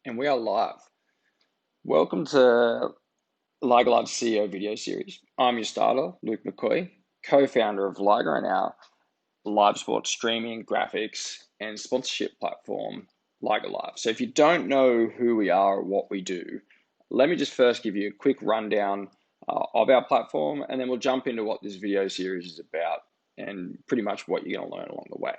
And we are live. Welcome to LIGR Live CEO video series. I'm your starter, Luke McCoy, co-founder of LIGR and our live sports streaming, graphics, and sponsorship platform, LIGR Live. So if you don't know who we are or what we do, let me just first give you a quick rundown of our platform, and then we'll jump into what this video series is about and pretty much what you're going to learn along the way.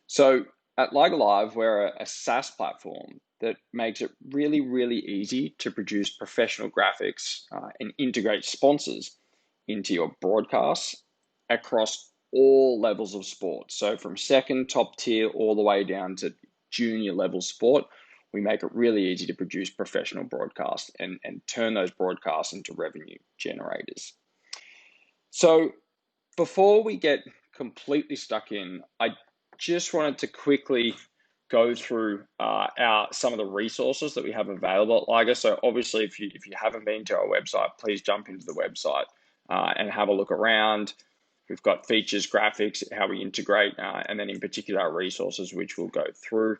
So at LIGR Live, we're a SaaS platform that makes it really, really easy to produce professional graphics and integrate sponsors into your broadcasts across all levels of sport. So from second top tier all the way down to junior level sport, we make it really easy to produce professional broadcasts and turn those broadcasts into revenue generators. So before we get completely stuck in, I just wanted to quickly go through some of the resources that we have available at LIGR. So obviously, if you haven't been to our website, please jump into the website and have a look around. We've got features, graphics, how we integrate, and then in particular our resources, which we'll go through.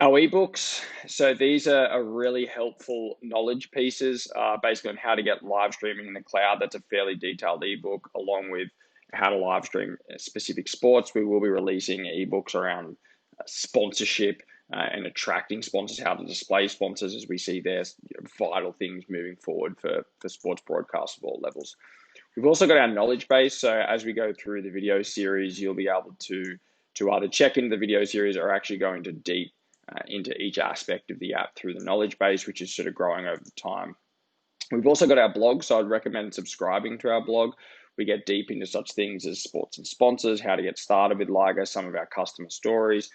Our ebooks, so these are really helpful knowledge pieces, basically on how to get live streaming in the cloud. That's a fairly detailed ebook, along with how to live stream specific sports. We will be releasing ebooks around sponsorship and attracting sponsors, how to display sponsors, as we see there's vital things moving forward for sports broadcasts of all levels. We've also got our knowledge base, so as we go through the video series, you'll be able to either check into the video series or actually go into deep into each aspect of the app through the knowledge base, which is sort of growing over time. We've also got our blog, so I'd recommend subscribing to our blog. We get deep into such things as sports and sponsors, how to get started with LIGR, some of our customer stories,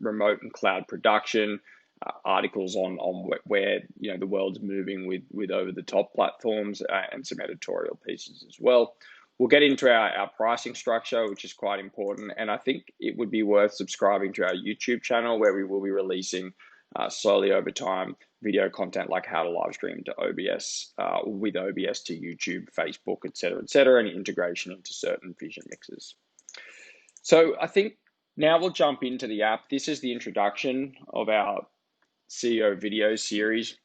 remote and cloud production, articles on where the world's moving with over-the-top platforms, and some editorial pieces as well. We'll get into our pricing structure, which is quite important, and I think it would be worth subscribing to our YouTube channel, where we will be releasing slowly over time video content like how to live stream to OBS, with OBS to YouTube, Facebook, etc., and integration into certain vision mixes. So I think now we'll jump into the app. This is the introduction of our CEO video series.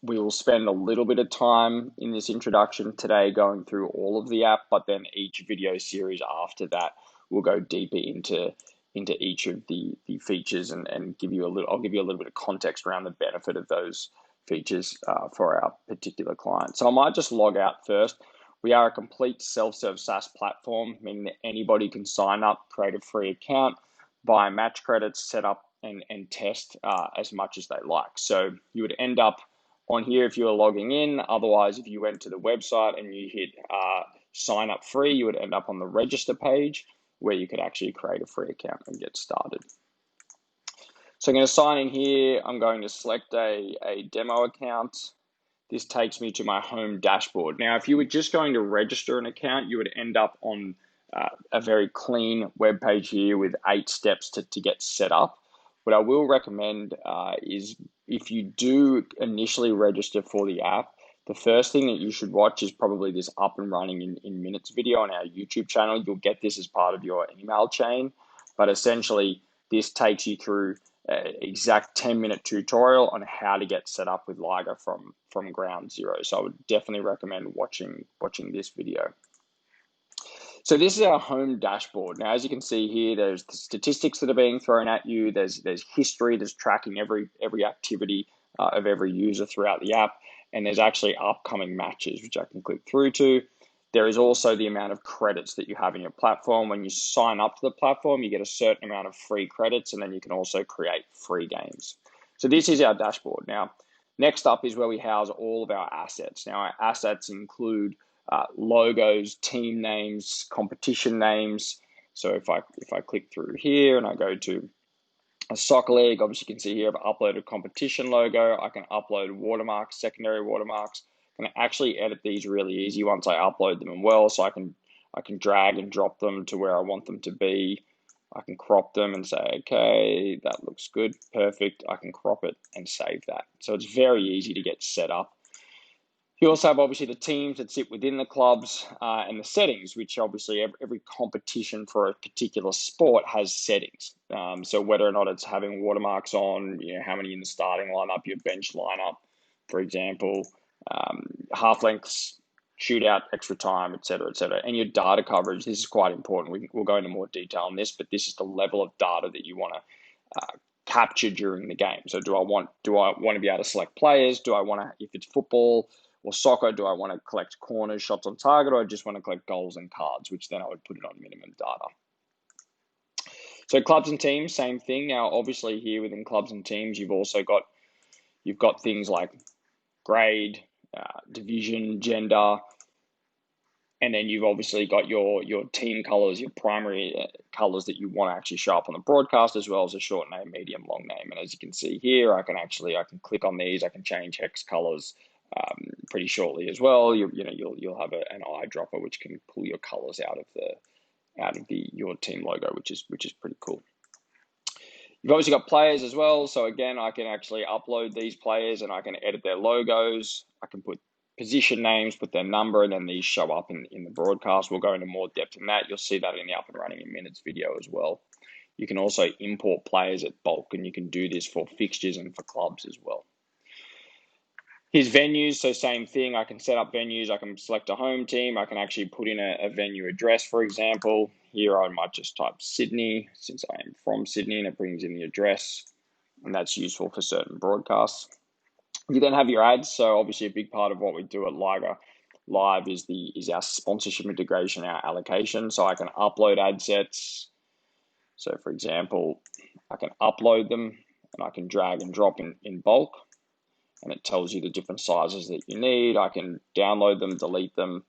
We will spend a little bit of time in this introduction today going through all of the app, but then each video series after that will go deeper into each of the features and give you I'll give you a little bit of context around the benefit of those features for our particular client. So I might just log out first. We are a complete self-serve SaaS platform, meaning that anybody can sign up, create a free account, buy match credits, set up and test as much as they like. So you would end up on here if you were logging in. Otherwise, if you went to the website and you hit sign up free, you would end up on the register page where you could actually create a free account and get started. So I'm going to sign in here. I'm going to select a demo account. This takes me to my home dashboard. Now, if you were just going to register an account, you would end up on a very clean web page here with 8 steps to get set up. What I will recommend is if you do initially register for the app, the first thing that you should watch is probably this up and running in minutes video on our YouTube channel. You'll get this as part of your email chain, but essentially this takes you through an exact 10-minute tutorial on how to get set up with LIGR from ground zero. So I would definitely recommend watching this video. So this is our home dashboard. Now, as you can see here, there's the statistics that are being thrown at you. There's history. There's tracking every activity of every user throughout the app, and there's actually upcoming matches, which I can click through to. There is also the amount of credits that you have in your platform. When you sign up to the platform, you get a certain amount of free credits, and then you can also create free games. So this is our dashboard. Now, next up is where we house all of our assets. Now, our assets include logos, team names, competition names. So if I click through here and I go to a soccer league, obviously you can see here I've uploaded competition logo. I can upload watermarks, secondary watermarks. I can actually edit these really easy once I upload them as well. So I can drag and drop them to where I want them to be. I can crop them and say, okay, that looks good, perfect. I can crop it and save that. So it's very easy to get set up. You also have obviously the teams that sit within the clubs and the settings, which obviously every competition for a particular sport has settings. So whether or not it's having watermarks on, how many in the starting lineup, your bench lineup, for example, half lengths, shootout, extra time, etc., etc. And your data coverage, this is quite important. We'll go into more detail on this, but this is the level of data that you want to capture during the game. So do I want to be able to select players? Do I want to, if it's football or soccer, do I want to collect corners, shots on target, or I just want to collect goals and cards, which then I would put it on minimum data. So clubs and teams, same thing. Now, obviously here within clubs and teams, you've got things like grade, division, gender, and then you've obviously got your team colors, your primary colors that you want to actually show up on the broadcast, as well as a short name, medium, long name. And as you can see here, I can click on these. I can change hex colors pretty shortly as well. You'll have an eyedropper which can pull your colors out of your team logo, which is pretty cool. You've obviously got players as well. So again, I can actually upload these players and I can edit their logos. I can put position names, put their number, and then these show up in the broadcast. We'll go into more depth in that. You'll see that in the up and running in minutes video as well. You can also import players at bulk, and you can do this for fixtures and for clubs as well. Here's venues, so same thing. I can set up venues. I can select a home team. I can actually put in a venue address, for example. Here I might just type Sydney, since I am from Sydney, and it brings in the address, and that's useful for certain broadcasts. You then have your ads. So obviously a big part of what we do at LIGR Live is our sponsorship integration, our allocation. So I can upload ad sets. So for example, I can upload them and I can drag and drop in bulk, and it tells you the different sizes that you need. I can download them, delete them.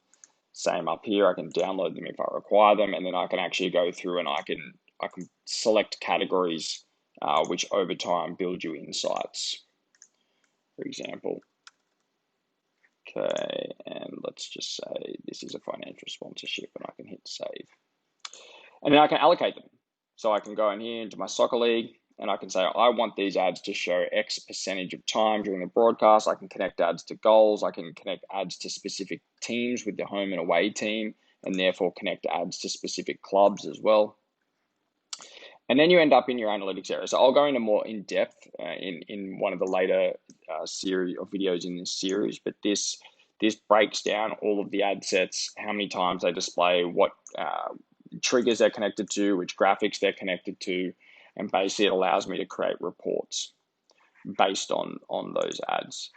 Same up here, I can download them if I require them, and then I can actually go through and I can select categories which over time build you insights. For example, okay, and let's just say this is a financial sponsorship, and I can hit save. And then I can allocate them. So I can go in here into my soccer league, and I can say, I want these ads to show X percentage of time during the broadcast. I can connect ads to goals. I can connect ads to specific teams with the home and away team, and therefore connect ads to specific clubs as well. And then you end up in your analytics area. So I'll go into more in depth in one of the later series of videos in this series, but this breaks down all of the ad sets, how many times they display, what triggers they're connected to, which graphics they're connected to, and basically it allows me to create reports based on those ads.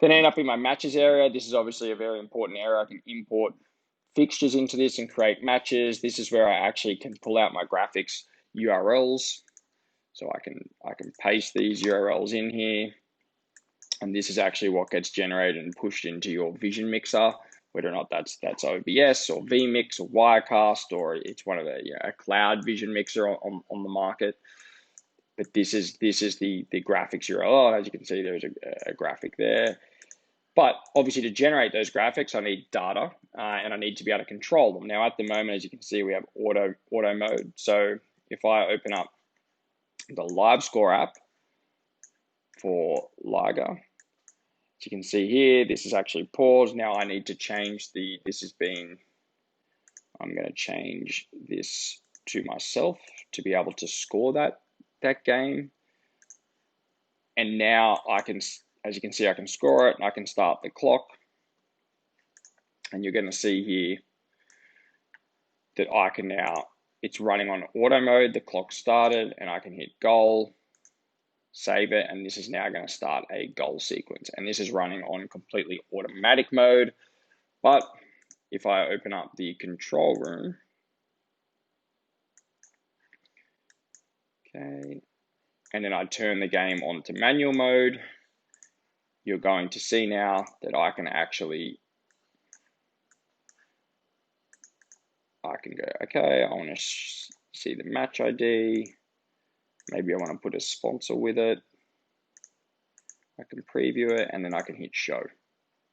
Then I end up in my matches area. This is obviously a very important area. I can import fixtures into this and create matches. This is where I actually can pull out my graphics URLs. So I can paste these URLs in here, and this is actually what gets generated and pushed into your vision mixer, whether or not that's OBS or vMix or Wirecast, or it's one of a cloud vision mixer on the market. But this is the graphics URL. As you can see, there's a graphic there. But obviously to generate those graphics, I need data and I need to be able to control them. Now at the moment, as you can see, we have auto mode. So if I open up the live score app for LIGR, as you can see here, this is actually paused. Now I need to change I'm going to change this to myself to be able to score that game. And now I can, as you can see, I can score it and I can start the clock. And you're going to see here that I can now, it's running on auto mode, the clock started, and I can hit goal, save it, and this is now going to start a goal sequence. And this is running on completely automatic mode. But if I open up the control room, okay, and then I turn the game on to manual mode, you're going to see now that I can go, okay, I want to see the match ID. Maybe I want to put a sponsor with it. I can preview it, and then I can hit show,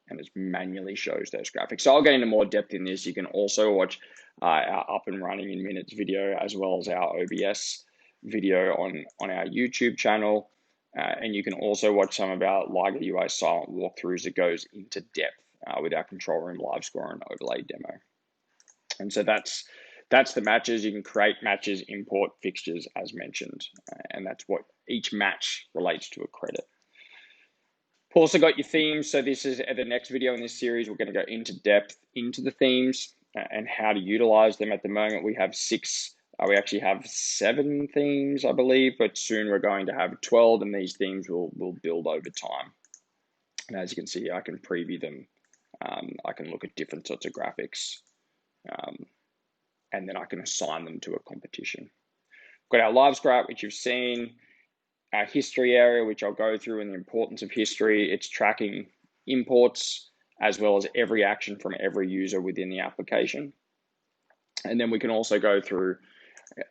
and it manually shows those graphics. So I'll get into more depth in this. You can also watch our up and running in minutes video, as well as our OBS video on our YouTube channel. And you can also watch some of our LIGR UI silent walkthroughs that goes into depth with our control room live score and overlay demo. And so that's the matches. You can create matches, import fixtures as mentioned, and that's what each match relates to a credit. Also got your themes. So this is the next video in this series. We're going to go into depth into the themes and how to utilize them. At the moment, we have 6. We actually have 7 themes, I believe, but soon we're going to have 12, and these themes will build over time. And as you can see, I can preview them. I can look at different sorts of graphics, and then I can assign them to a competition. We've got our live scrap, which you've seen. Our history area, which I'll go through, and the importance of history. It's tracking imports as well as every action from every user within the application. And then we can also go through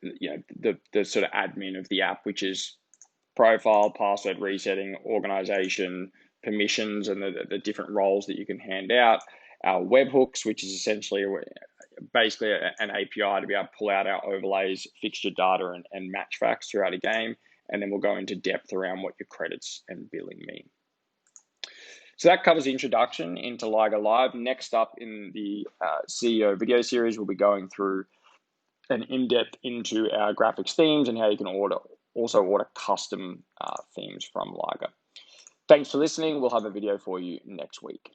the sort of admin of the app, which is profile, password resetting, organization, permissions, and the different roles that you can hand out. Our webhooks, which is essentially basically an API to be able to pull out our overlays, fixture data, and match facts throughout a game. And then we'll go into depth around what your credits and billing mean. So that covers the introduction into LIGR Live. Next up in the CEO video series, we'll be going through an in-depth into our graphics themes and how you can also order custom themes from LIGR. Thanks for listening. We'll have a video for you next week.